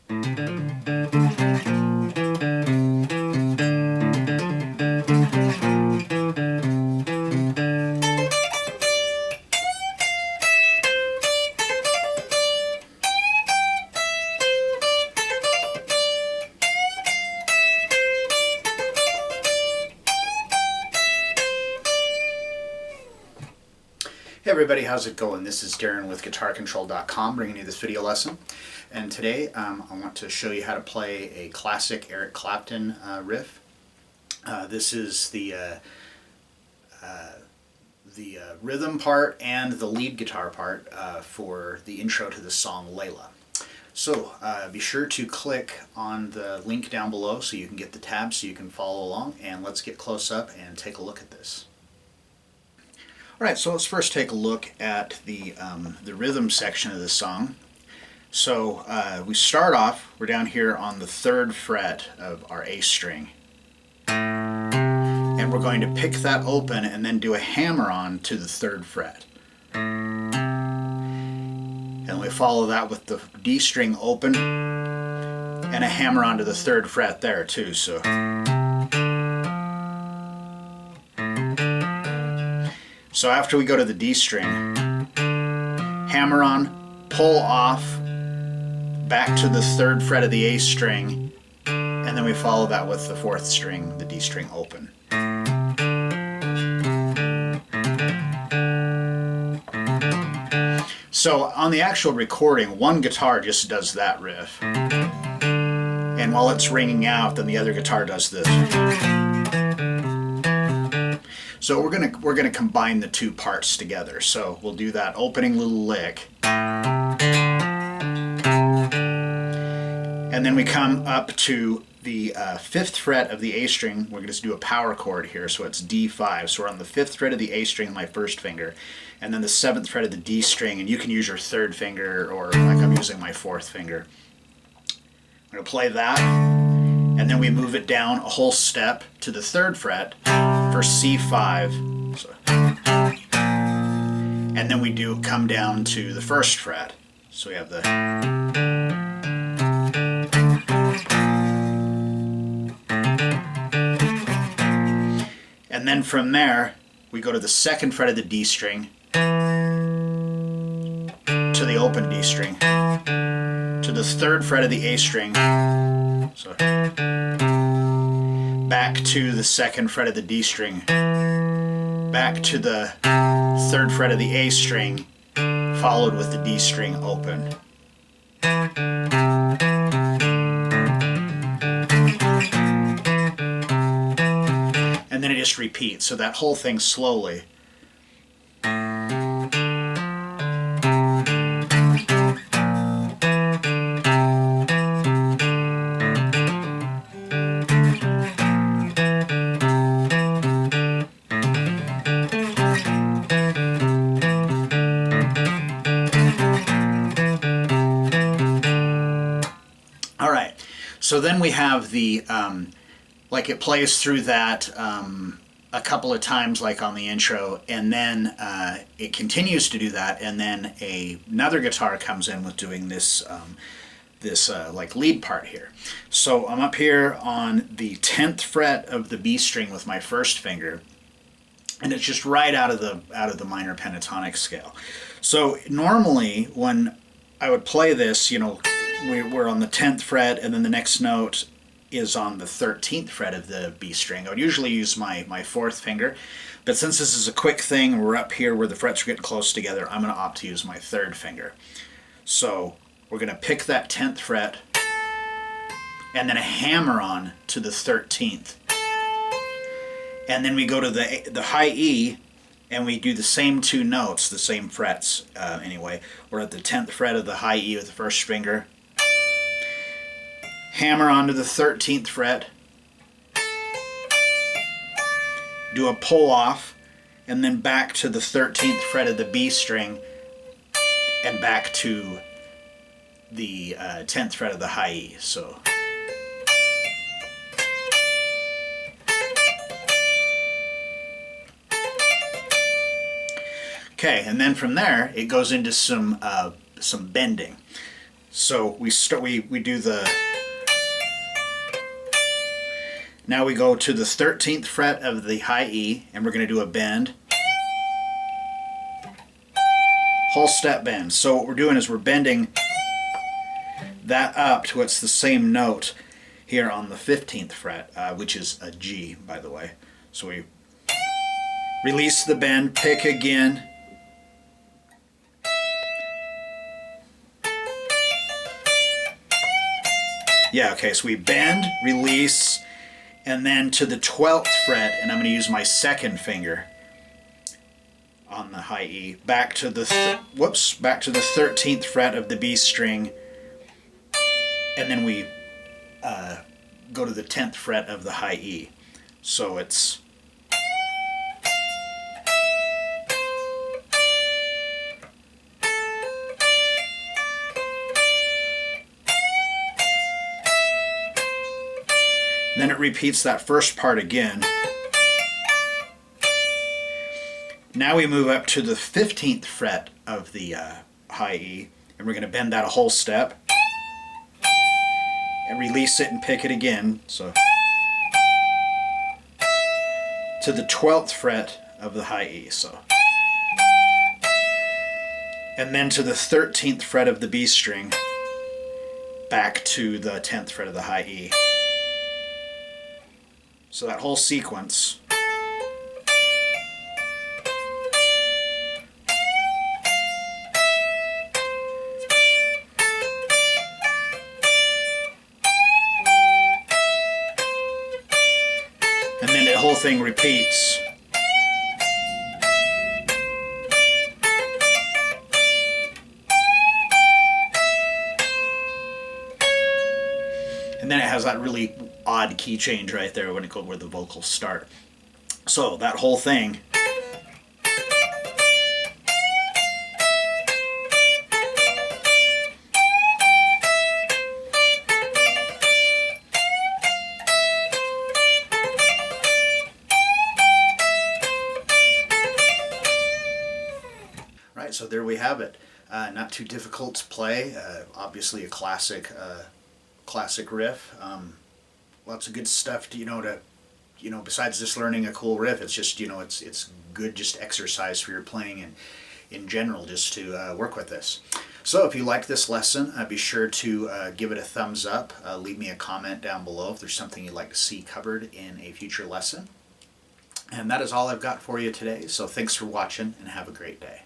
Hey everybody, how's it going? This is Darren with GuitarControl.com bringing you this video lesson. And today I want to show you how to play a classic Eric Clapton riff. This is the rhythm part and the lead guitar part for the intro to the song Layla. So be sure to click on the link down below so you can get the tab so you can follow along, and let's get close up and take a look at this. Alright, so let's first take a look at the rhythm section of the song. So we start off, we're down here on the 3rd fret of our A string. And we're going to pick that open and then do a hammer on to the 3rd fret. And we follow that with the D string open and a hammer on to the 3rd fret there too. So after we go to the D string, hammer on, pull off, back to the 3rd fret of the A string, and then we follow that with the 4th string, the D string open. So on the actual recording, one guitar just does that riff. And while it's ringing out, then the other guitar does this. So we're gonna combine the two parts together. So we'll do that opening little lick, and then we come up to the 5th fret of the A string. We're gonna just do a power chord here, so it's D5. So we're on the 5th fret of the A string, my 1st finger, and then the 7th fret of the D string. And you can use your 3rd finger, or like I'm using my 4th finger. I'm gonna play that, and then we move it down a whole step to the 3rd fret for C5, and then we do come down to the 1st fret. So we have the, and then from there we go to the 2nd fret of the D string, to the open D string, to the 3rd fret of the A string, so back to the 2nd fret of the D string, back to the 3rd fret of the A string, followed with the D string open. And then it just repeats, so that whole thing slowly. So then we have the, like it plays through that a couple of times like on the intro, and then it continues to do that, and then another guitar comes in with doing this, like lead part here. So I'm up here on the 10th fret of the B string with my 1st finger, and it's just right out of the minor pentatonic scale. So normally when I would play this, you know, we're on the 10th fret, and then the next note is on the 13th fret of the B string. I would usually use my 4th finger, but since this is a quick thing, we're up here where the frets are getting close together, I'm going to opt to use my 3rd finger. So we're going to pick that 10th fret, and then a hammer on to the 13th. And then we go to the high E, and we do the same 2 notes, the same frets anyway. We're at the 10th fret of the high E with the 1st finger, hammer onto the 13th fret, do a pull off, and then back to the 13th fret of the B string, and back to the 10th fret of the high E. So okay, and then from there it goes into some bending. So we do the. Now we go to the 13th fret of the high E, and we're going to do a bend. Whole step bend. So what we're doing is we're bending that up to what's the same note here on the 15th fret, which is a G, by the way. So we release the bend, pick again. Yeah, okay, so we bend, release, and then to the 12th fret, and I'm going to use my second finger on the high E, back to the 13th fret of the B string, and then we go to the 10th fret of the high E. So it's then it repeats that first part again. Now we move up to the 15th fret of the high E, and we're going to bend that a whole step and release it and pick it again. So to the 12th fret of the high E. So and then to the 13th fret of the B string, back to the 10th fret of the high E. So that whole sequence. And then the whole thing repeats. And then it has that really odd key change right there when it goes where the vocals start. So that whole thing. Right, so there we have it. Not too difficult to play. Obviously a classic riff. Lots of good stuff to besides just learning a cool riff, it's just it's good just exercise for your playing and in general just to work with this. So if you liked this lesson, be sure to give it a thumbs up. Leave me a comment down below if there's something you'd like to see covered in a future lesson. And that is all I've got for you today. So thanks for watching and have a great day.